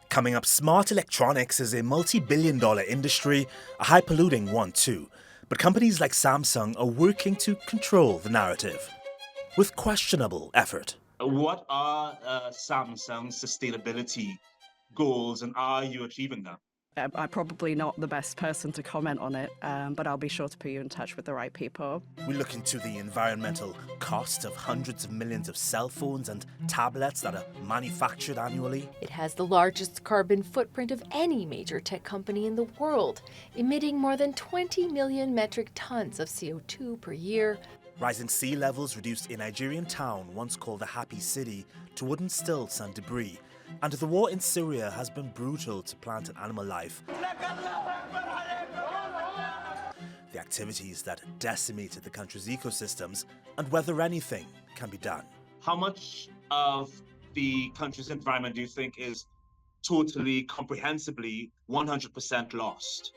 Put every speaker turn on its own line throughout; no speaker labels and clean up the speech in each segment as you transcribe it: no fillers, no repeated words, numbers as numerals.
Coming up, smart electronics is a multi-billion-dollar industry, a high-polluting one too. But companies like Samsung are working to control the narrative, with questionable effort.
What are Samsung's sustainability goals, and are you achieving them?
I'm probably not the best person to comment on it, but I'll be sure to put you in touch with the right people.
We look into the environmental cost of hundreds of millions of cell phones and tablets that are manufactured annually.
It has the largest carbon footprint of any major tech company in the world, emitting more than 20 million metric tons of CO2 per year.
Rising sea levels reduced a Nigerian town once called the Happy City to wooden stilts and debris. And the war in Syria has been brutal to plant and animal life. The activities that decimated the country's ecosystems, and whether anything can be done.
How much of the country's environment do you think is totally, comprehensively 100% lost?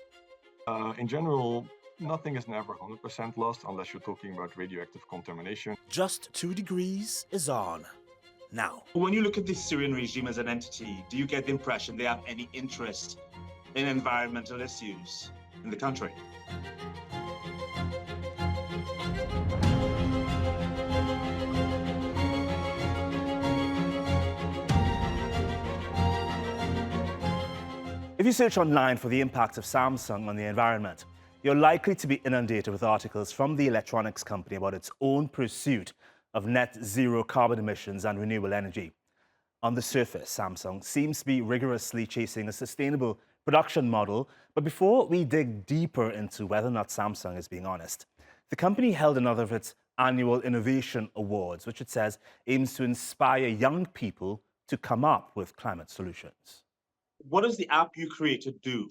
In general, nothing is never 100% lost unless you're talking about radioactive contamination.
Just 2 degrees is on. Now,
when you look at the Syrian regime as an entity, do you get the impression they have any interest in environmental issues in the country?
if you search online for the impact of Samsung on the environment, you're likely to be inundated with articles from the electronics company about its own pursuit of net zero carbon emissions and renewable energy. On the surface, Samsung seems to be rigorously chasing a sustainable production model, but before we dig deeper into whether or not Samsung is being honest, the company held another of its annual innovation awards, which it says aims to inspire young people to come up with climate solutions.
What does the app you created do?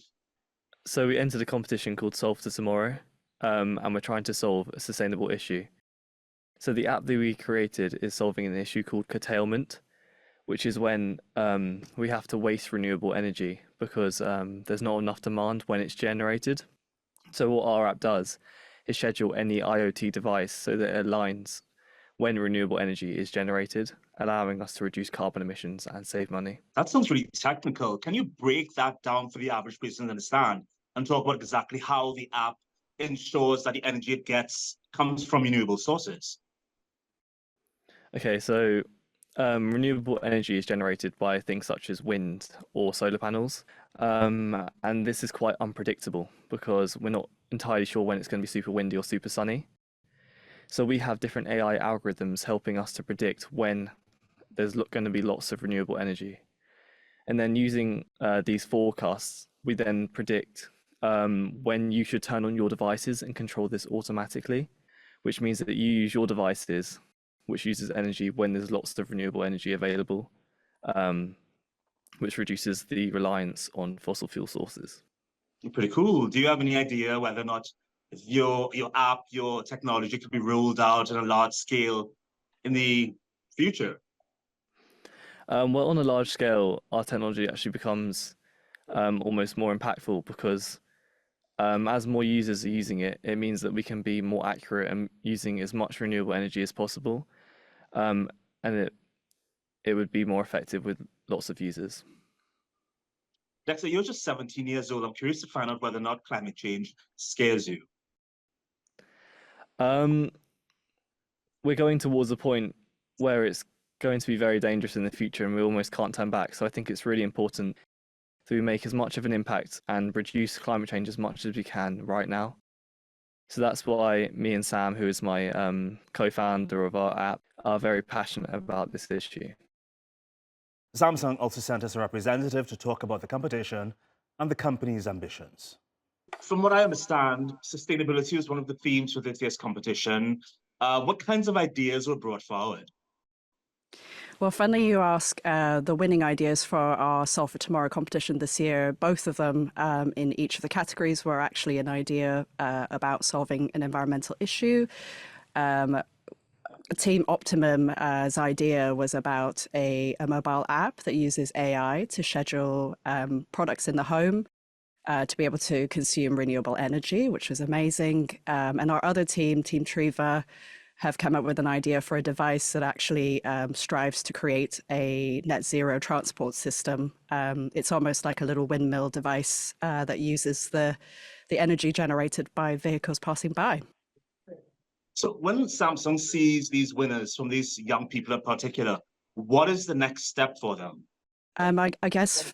So we entered a competition called Solve to Tomorrow, and we're trying to solve a sustainable issue. So the app that we created is solving an issue called curtailment, which is when we have to waste renewable energy because there's not enough demand when it's generated. So what our app does is schedule any IoT device so that it aligns when renewable energy is generated, allowing us to reduce carbon emissions and save money.
That sounds really technical. Can you break that down for the average person to understand and talk about exactly how the app ensures that the energy it gets comes from renewable sources?
Okay, so renewable energy is generated by things such as wind or solar panels. And this is quite unpredictable because we're not entirely sure when it's going to be super windy or super sunny. So we have different AI algorithms helping us to predict when there's going to be lots of renewable energy. And then using these forecasts, we then predict when you should turn on your devices and control this automatically, which means that you use your devices which uses energy when there's lots of renewable energy available, which reduces the reliance on fossil fuel sources.
Pretty cool. Do you have any idea whether or not your app, your technology could be rolled out on a large scale in the future?
Well, on a large scale, our technology actually becomes almost more impactful because as more users are using it, it means that we can be more accurate and using as much renewable energy as possible. And it would be more effective with lots of users.
Dexter, you're just 17 years old. I'm curious to find out whether or not climate change scares you.
We're going towards a point where it's going to be very dangerous in the future and we almost can't turn back. So I think it's really important that we make as much of an impact and reduce climate change as much as we can right now. So that's why me and Sam, who is my co-founder of our app, are very passionate about this issue.
Samsung also sent us a representative to talk about the competition and the company's ambitions.
From what I understand, sustainability is one of the themes for this year's competition. What kinds of ideas were brought forward?
Well, funny you ask the winning ideas for our Solve for Tomorrow competition this year. Both of them in each of the categories were actually an idea about solving an environmental issue. Team Optimum's idea was about a mobile app that uses AI to schedule products in the home to be able to consume renewable energy, which was amazing. And our other team, Team Treva, have come up with an idea for a device that actually strives to create a net zero transport system. It's almost like a little windmill device that uses the energy generated by vehicles passing by.
So when Samsung sees these winners from these young people in particular, what is the next step for them?
I guess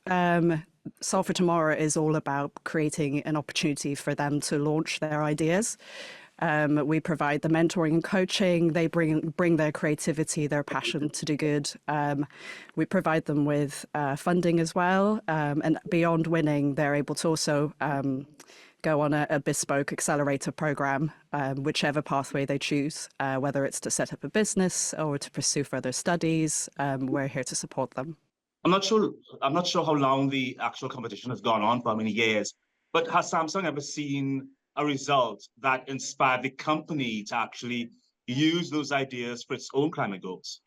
Solve for Tomorrow is all about creating an opportunity for them to launch their ideas. We provide the mentoring and coaching. They bring their creativity, their passion to do good. We provide them with funding as well. And beyond winning, they're able to also go on a bespoke accelerator program, whichever pathway they choose, whether it's to set up a business or to pursue further studies. We're here to support them.
I'm not sure how long the actual competition has gone on, for how many years, but has Samsung ever seen a result that inspired the company to actually use those ideas for its own climate goals?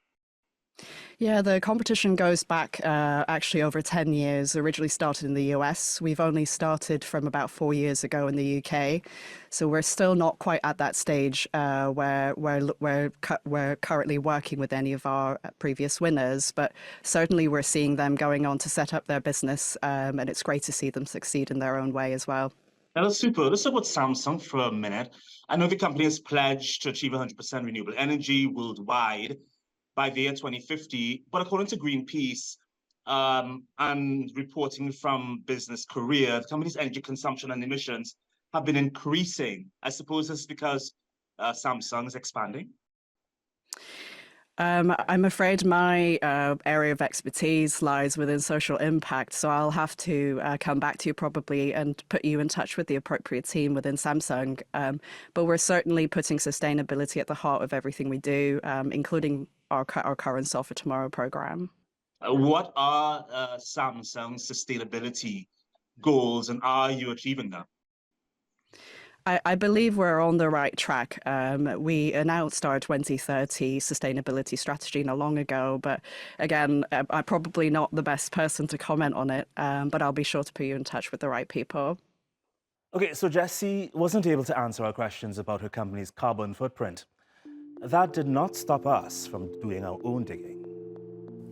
Yeah, the competition goes back actually over 10 years. Originally started in the US. We've only started from about 4 years ago in the UK. So we're still not quite at that stage where we're currently working with any of our previous winners. But certainly we're seeing them going on to set up their business. And it's great to see them succeed in their own way as well.
Now, that's super. Let's talk about Samsung for a minute. I know the company has pledged to achieve 100% renewable energy worldwide by the year 2050, but according to Greenpeace and reporting from Business Korea, the company's energy consumption and emissions have been increasing. I suppose this is because Samsung is expanding.
I'm afraid my area of expertise lies within social impact, so I'll have to come back to you probably and put you in touch with the appropriate team within Samsung. But we're certainly putting sustainability at the heart of everything we do, including our current Solve for Tomorrow program.
What are Samsung's sustainability goals, and are you achieving them?
I believe we're on the right track. We announced our 2030 sustainability strategy not long ago, but again, I'm probably not the best person to comment on it, but I'll be sure to put you in touch with the right people.
Okay, so Jessie wasn't able to answer our questions about her company's carbon footprint. That did not stop us from doing our own digging.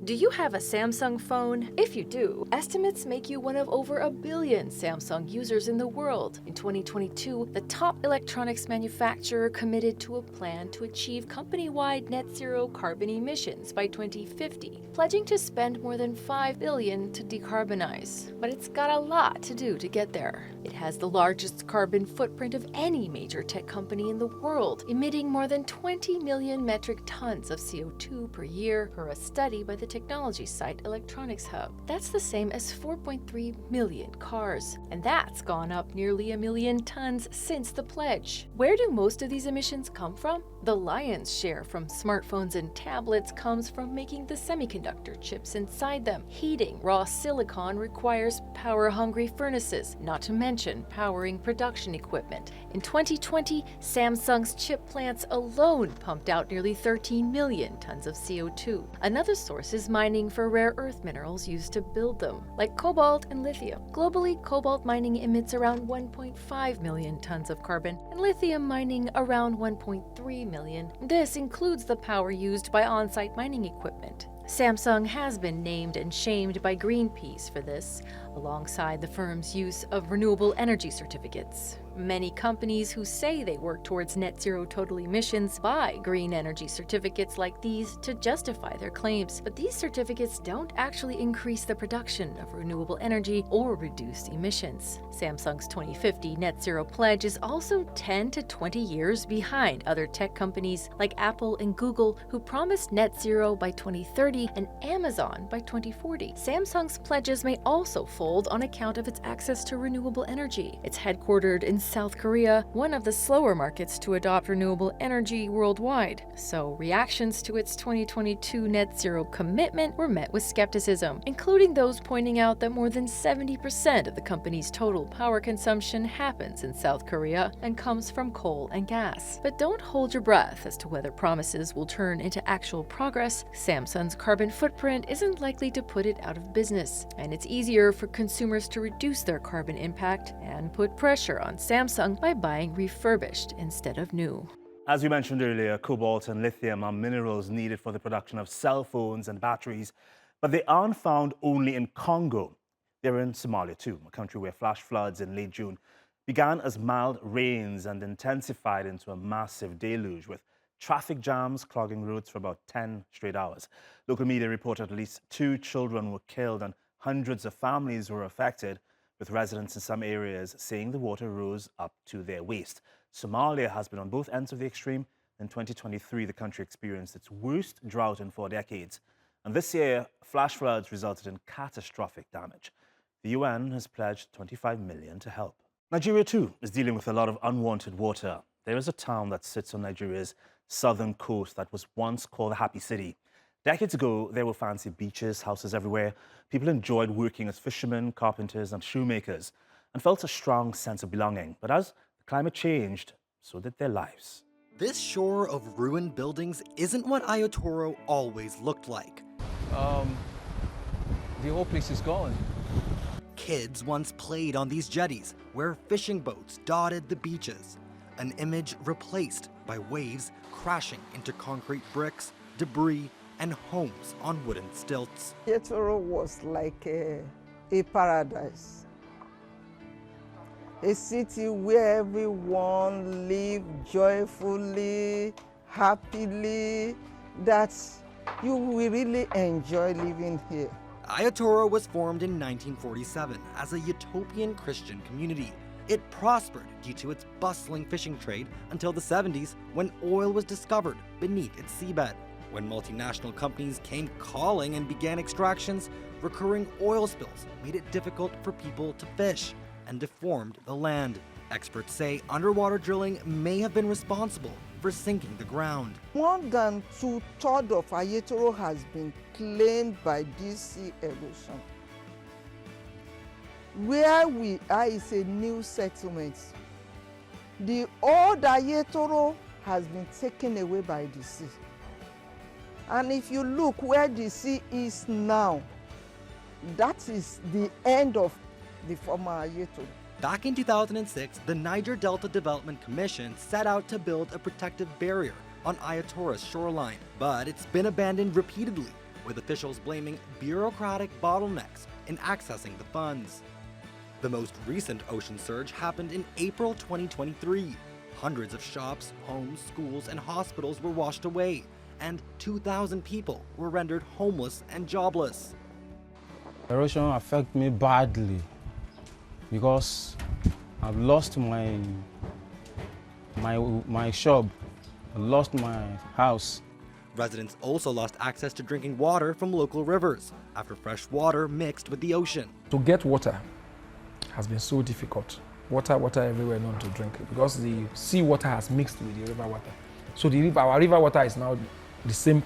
Do you have a Samsung phone? If you do, estimates make you one of over 1 billion Samsung users in the world. In 2022, the top electronics manufacturer committed to a plan to achieve company-wide net zero carbon emissions by 2050, pledging to spend more than $5 billion to decarbonize. But it's got a lot to do to get there. It has the largest carbon footprint of any major tech company in the world, emitting more than 20 million metric tons of CO2 per year, per a study by the technology site Electronics Hub. That's the same as 4.3 million cars. And that's gone up nearly 1 million tons since the pledge. Where do most of these emissions come from? The lion's share from smartphones and tablets comes from making the semiconductor chips inside them. Heating raw silicon requires power-hungry furnaces, not to mention powering production equipment. In 2020, Samsung's chip plants alone pumped out nearly 13 million tons of CO2. Another source is mining for rare earth minerals used to build them, like cobalt and lithium. Globally, cobalt mining emits around 1.5 million tons of carbon, and lithium mining around 1.3 million. This includes the power used by on-site mining equipment. Samsung has been named and shamed by Greenpeace for this, alongside the firm's use of renewable energy certificates. Many companies who say they work towards net zero total emissions buy green energy certificates like these to justify their claims, but these certificates don't actually increase the production of renewable energy or reduce emissions. Samsung's 2050 net zero pledge is also 10 to 20 years behind other tech companies like Apple and Google, who promised net zero by 2030, and Amazon by 2040. Samsung's pledges may also fold on account of its access to renewable energy. It's headquartered in South Korea, one of the slower markets to adopt renewable energy worldwide. So reactions to its 2022 net zero commitment were met with skepticism, including those pointing out that more than 70% of the company's total power consumption happens in South Korea and comes from coal and gas. But don't hold your breath as to whether promises will turn into actual progress. Samsung's carbon footprint isn't likely to put it out of business, and it's easier for consumers to reduce their carbon impact and put pressure on Samsung by buying refurbished instead of new.
As we mentioned earlier, cobalt and lithium are minerals needed for the production of cell phones and batteries, but they aren't found only in Congo. They're in Somalia too, a country where flash floods in late June began as mild rains and intensified into a massive deluge, with traffic jams clogging roads for about 10 straight hours. Local media reported at least 2 children were killed and hundreds of families were affected, with residents in some areas saying the water rose up to their waist. Somalia has been on both ends of the extreme. In 2023, the country experienced its worst drought in 4 decades. And this year, flash floods resulted in catastrophic damage. The UN has pledged $25 million to help. Nigeria, too, is dealing with a lot of unwanted water. There is a town that sits on Nigeria's southern coast that was once called the Happy City. Decades ago, there were fancy beaches, houses everywhere. People enjoyed working as fishermen, carpenters, and shoemakers, and felt a strong sense of belonging. But as the climate changed, so did their lives.
This shore of ruined buildings isn't what Ayotoro always looked like.
The whole place is gone.
Kids once played on these jetties, where fishing boats dotted the beaches. An image replaced by waves crashing into concrete bricks, debris, and homes on wooden stilts.
Ayotoro was like a paradise. A city where everyone lived joyfully, happily, that you will really enjoy living here.
Ayotoro was formed in 1947 as a utopian Christian community. It prospered due to its bustling fishing trade until the 70s, when oil was discovered beneath its seabed. When multinational companies came calling and began extractions, recurring oil spills made it difficult for people to fish and deformed the land. Experts say underwater drilling may have been responsible for sinking the ground.
More than 2/3 of Ayotoro has been claimed by this sea erosion. Where we are is a new settlement. The old Ayotoro has been taken away by the sea. And if you look where the sea is now, that is the end of the former Ayotoro.
Back in 2006, the Niger Delta Development Commission set out to build a protective barrier on Ayotoro's shoreline, but it's been abandoned repeatedly, with officials blaming bureaucratic bottlenecks in accessing the funds. The most recent ocean surge happened in April 2023. Hundreds of shops, homes, schools, and hospitals were washed away, and 2,000 people were rendered homeless and jobless.
Erosion affects me badly because I've lost my shop, I lost my house.
Residents also lost access to drinking water from local rivers after fresh water mixed with the ocean.
To get water has been so difficult. Water everywhere known to drink because the sea water has mixed with the river water. So our river water is now the same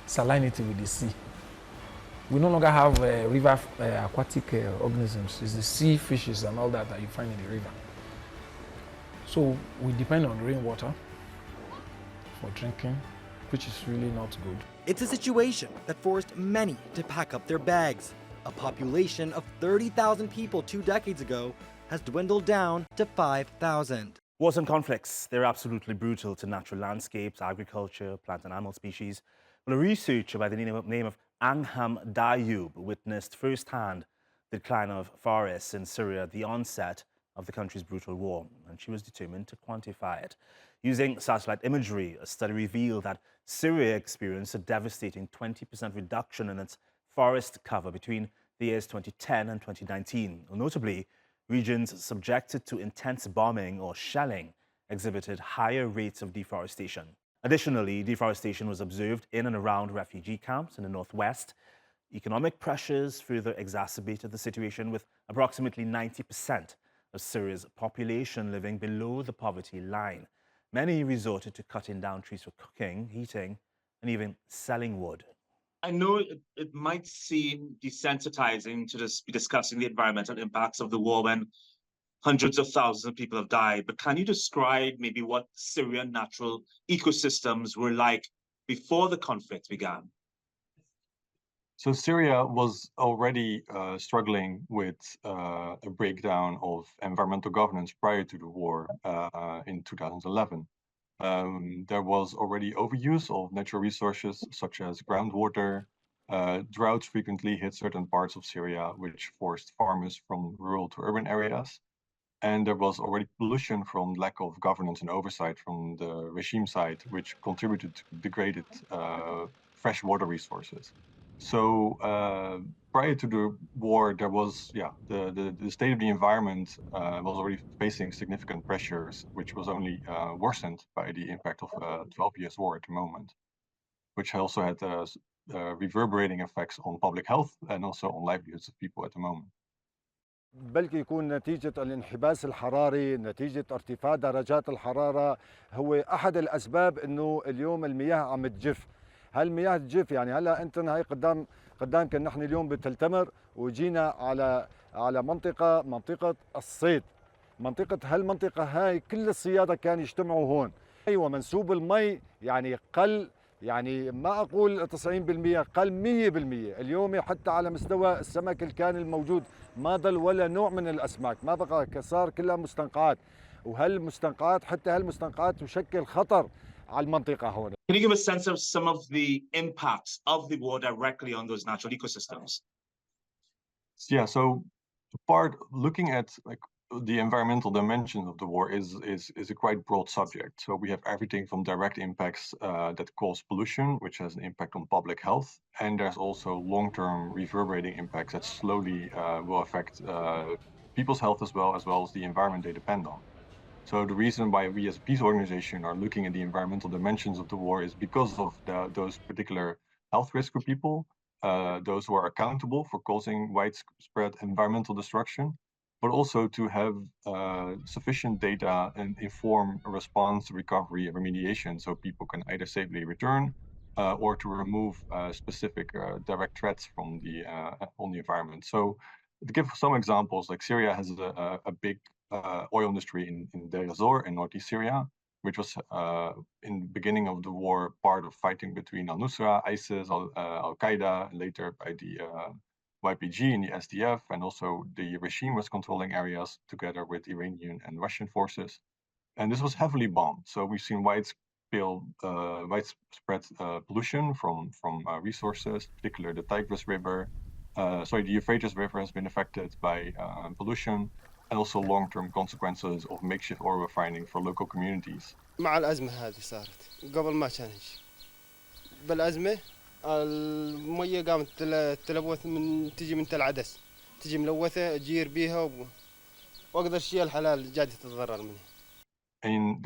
salinity with the sea. We no longer have river aquatic organisms. It's the sea fishes and all that you find in the river. So we depend on rainwater for drinking, which is really not good.
It's a situation that forced many to pack up their bags. A population of 30,000 people 2 decades ago has dwindled down to 5,000.
Wars and conflicts, they're absolutely brutal to natural landscapes, agriculture, plant and animal species. Well, a researcher by the name of Angham Dayub witnessed firsthand the decline of forests in Syria at the onset of the country's brutal war, and she was determined to quantify it. Using satellite imagery, a study revealed that Syria experienced a devastating 20% reduction in its forest cover between the years 2010 and 2019. Notably, regions subjected to intense bombing or shelling exhibited higher rates of deforestation. Additionally, deforestation was observed in and around refugee camps in the northwest. Economic pressures further exacerbated the situation, with approximately 90% of Syria's population living below the poverty line. Many resorted to cutting down trees for cooking, heating, and even selling wood.
I know it might seem desensitizing to just be discussing the environmental impacts of the war when hundreds of thousands of people have died, but can you describe maybe what Syrian natural ecosystems were like before the conflict began?
So Syria was already struggling with a breakdown of environmental governance prior to the war in 2011. There was already overuse of natural resources such as groundwater. Droughts frequently hit certain parts of Syria, which forced farmers from rural to urban areas. And there was already pollution from lack of governance and oversight from the regime side, which contributed to degraded fresh water resources. So prior to the war, there was, the state of the environment was already facing significant pressures, which was only worsened by the impact of 12 years war at the moment, which also had reverberating effects on public health and also on livelihoods of people at the moment.
بلكي يكون نتيجة الانحباس الحراري، نتيجة ارتفاع درجات الحرارة، هو أحد الأسباب إنه اليوم المياه عم تجف. هالمياه تجف يعني هلا أنت هاي قدامك نحن اليوم بتلتمر وجينا على منطقة الصيد. منطقة هالمنطقة هاي كل الصيادة كانوا يجتمعوا هون. أيوة منسوب المي يعني قل، يعني ما أقول 90%، قل 100%. اليوم حتى على مستوى السمك اللي كان الموجود ما ضل ولا نوع من الأسماك، ما بقى، صار كلها مستنقعات، وهالمستنقعات حتى هالمستنقعات تشكل خطر على المنطقة هون.
Can you give a sense of some of the impacts of the war directly on those natural ecosystems?
Yeah, so looking at like the environmental dimension of the war is a quite broad subject. So we have everything from direct impacts that cause pollution, which has an impact on public health, and there's also long-term reverberating impacts that slowly will affect people's health as well as the environment they depend on. So the reason why we as a peace organization are looking at the environmental dimensions of the war is because of those particular health risks for people, those who are accountable for causing widespread environmental destruction, but also to have sufficient data and inform a response, recovery, and remediation so people can either safely return or to remove specific direct threats from on the environment. So to give some examples, like Syria has a big oil industry in Deir ez-Zor in northeast Syria, which was in the beginning of the war part of fighting between al-Nusra, ISIS, Al-Qaeda, and later by the YPG and the SDF, and also the regime was controlling areas together with Iranian and Russian forces. And this was heavily bombed. So we've seen widespread pollution from resources, particularly the Tigris River. The Euphrates River has been affected by pollution, and also long-term consequences of makeshift oil refining for local communities.
مع الأزمة هذه صارت قبل ما كان هيك. بالأزمة المية قامت تلوث تجي من تل عدس، تجي ملوثة أجير بيها وأقدر الشيء الحلال جاد تتضرر منها.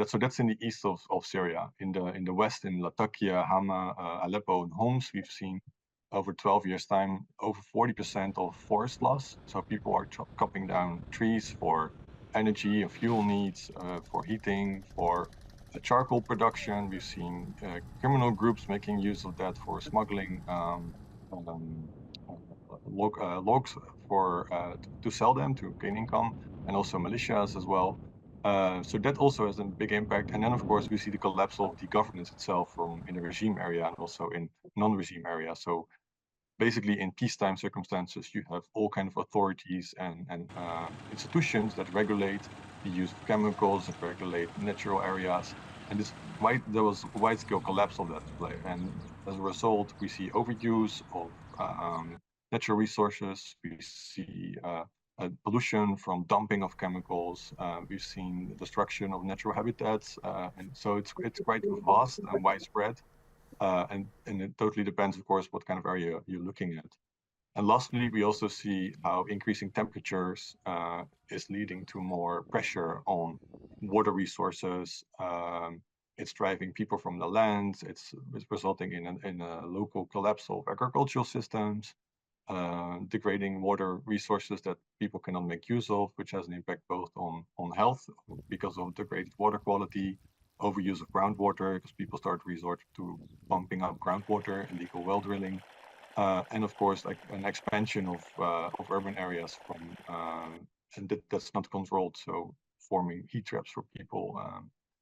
So that's in the east of Syria. In the west, in Latakia, Hama, Aleppo, and Homs, we've seen over 12 years' time, over 40% of forest loss. So people are chopping down trees for energy and fuel needs, for heating, for charcoal production. We've seen criminal groups making use of that for smuggling logs to sell them to gain income, and also militias as well. So that also has a big impact. And then, of course, we see the collapse of the governance itself in the regime area and also in non-regime areas. So basically, in peacetime circumstances, you have all kinds of authorities and institutions that regulate the use of chemicals, that regulate natural areas. And there was a wide-scale collapse of that play. And as a result, we see overuse of natural resources. We see pollution from dumping of chemicals. We've seen the destruction of natural habitats. And so it's quite vast and widespread. And it totally depends, of course, what kind of area you're looking at. And lastly, we also see how increasing temperatures is leading to more pressure on water resources. It's driving people from the land. It's resulting in a local collapse of agricultural systems, degrading water resources that people cannot make use of, which has an impact both on health because of degraded water quality, overuse of groundwater because people start to resort to pumping up groundwater, illegal well drilling, and of course, like an expansion of urban areas and that's not controlled, so forming heat traps for people.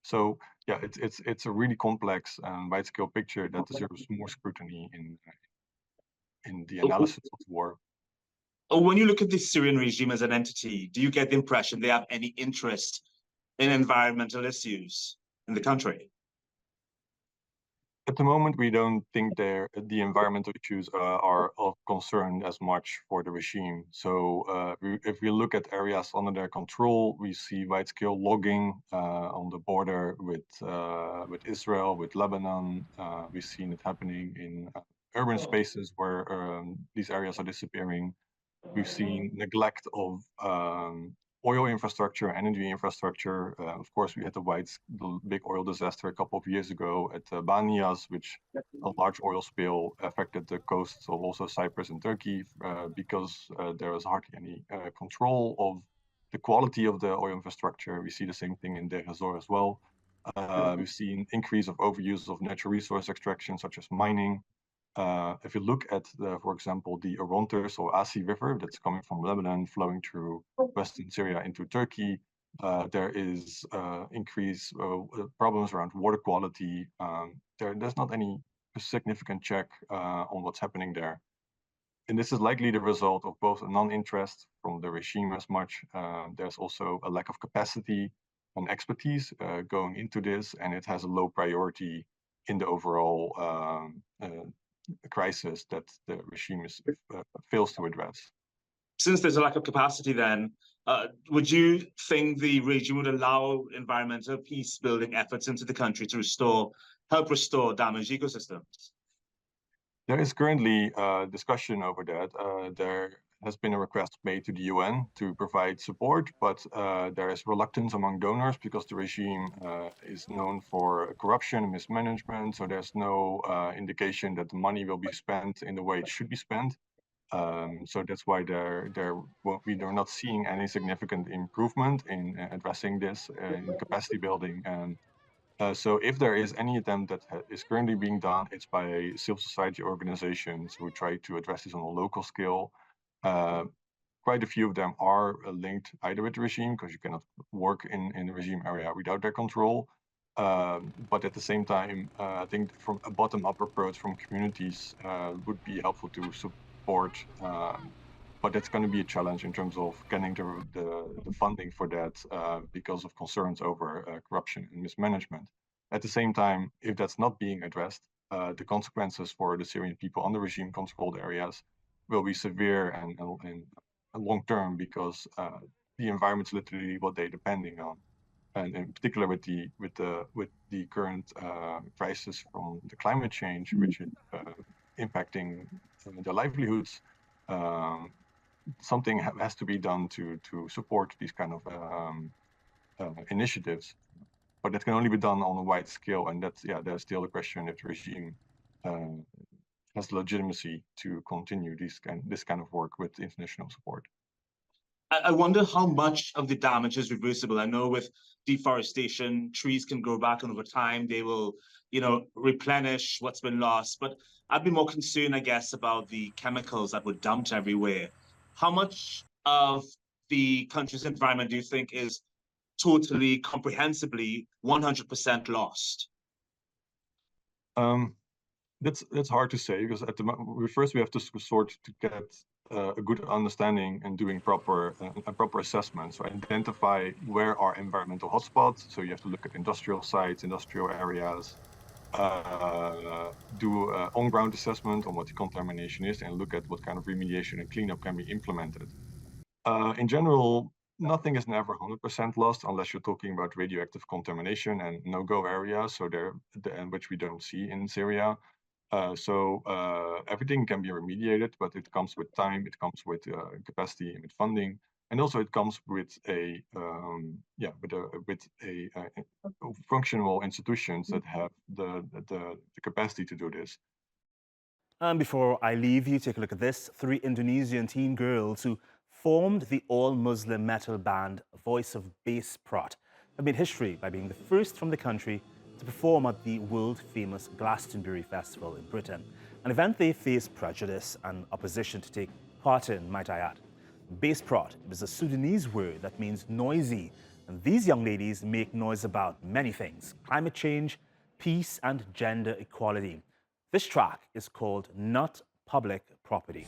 So yeah, it's a really complex and wide-scale picture that deserves more scrutiny in the analysis of the war.
When you look at the Syrian regime as an entity, do you get the impression they have any interest in environmental issues in the country?
At the moment, we don't think the environmental issues are of concern as much for the regime. So if we look at areas under their control, we see wide-scale logging on the border with Israel, with Lebanon. We've seen it happening in urban spaces where these areas are disappearing. We've seen neglect of oil infrastructure, energy infrastructure. Of course, we had the big oil disaster a couple of years ago at Banias, which a large oil spill affected the coasts of also Cyprus and Turkey because there was hardly any control of the quality of the oil infrastructure. We see the same thing in Deir ez-Zor as well. We've seen increase of overuse of natural resource extraction, such as mining. If you look at, for example, the Orontes or Asi River that's coming from Lebanon, flowing through western Syria into Turkey, there is increased problems around water quality. There's not any significant check on what's happening there. And this is likely the result of both a non-interest from the regime as much. There's also a lack of capacity and expertise going into this, and it has a low priority in the overall crisis that the regime fails to address.
Since there's a lack of capacity then, would you think the regime would allow environmental peace-building efforts into the country to help restore damaged ecosystems?
There is currently discussion over that. There has been a request made to the UN to provide support, but there is reluctance among donors because the regime is known for corruption and mismanagement. So there's no indication that the money will be spent in the way it should be spent. So that's why we are not seeing any significant improvement in addressing this in capacity building. So if there is any attempt that is currently being done, it's by civil society organizations who try to address this on a local scale. Quite a few of them are linked either with the regime, because you cannot work in the regime area without their control. But at the same time, I think from a bottom-up approach from communities would be helpful to support. But that's going to be a challenge in terms of getting the funding for that because of concerns over corruption and mismanagement. At the same time, if that's not being addressed, the consequences for the Syrian people on the regime-controlled areas will be severe and long-term, because the environment's literally what they're depending on, and in particular with the current crisis from the climate change, which is impacting their livelihoods. Something has to be done to support these kind of initiatives, but that can only be done on a wide scale, and there's still a question if the regime has legitimacy to continue this kind of work with international support.
I wonder how much of the damage is reversible. I know with deforestation, trees can grow back, and over time they will, replenish what's been lost. But I'd be more concerned, I guess, about the chemicals that were dumped everywhere. How much of the country's environment do you think is totally, comprehensively 100% lost?
That's hard to say, because at the moment, first we have to sort to get a good understanding and doing a proper assessment. So identify where are environmental hotspots. So you have to look at industrial sites, industrial areas, do on-ground assessment on what the contamination is, and look at what kind of remediation and cleanup can be implemented. In general, nothing is never 100% lost unless you're talking about radioactive contamination and no-go areas, so which we don't see in Syria. So everything can be remediated, but it comes with time, it comes with capacity and with funding, and also it comes with functional institutions that have the capacity to do this.
And before I leave you, take a look at this. 3 Indonesian teen girls who formed the all-Muslim metal band Voice of Bass Prot have made history by being the first from the country to perform at the world-famous Glastonbury Festival in Britain, an event they faced prejudice and opposition to take part in, might I add. Bass Prot is a Sudanese word that means noisy, and these young ladies make noise about many things: climate change, peace, and gender equality. This track is called Not Public Property.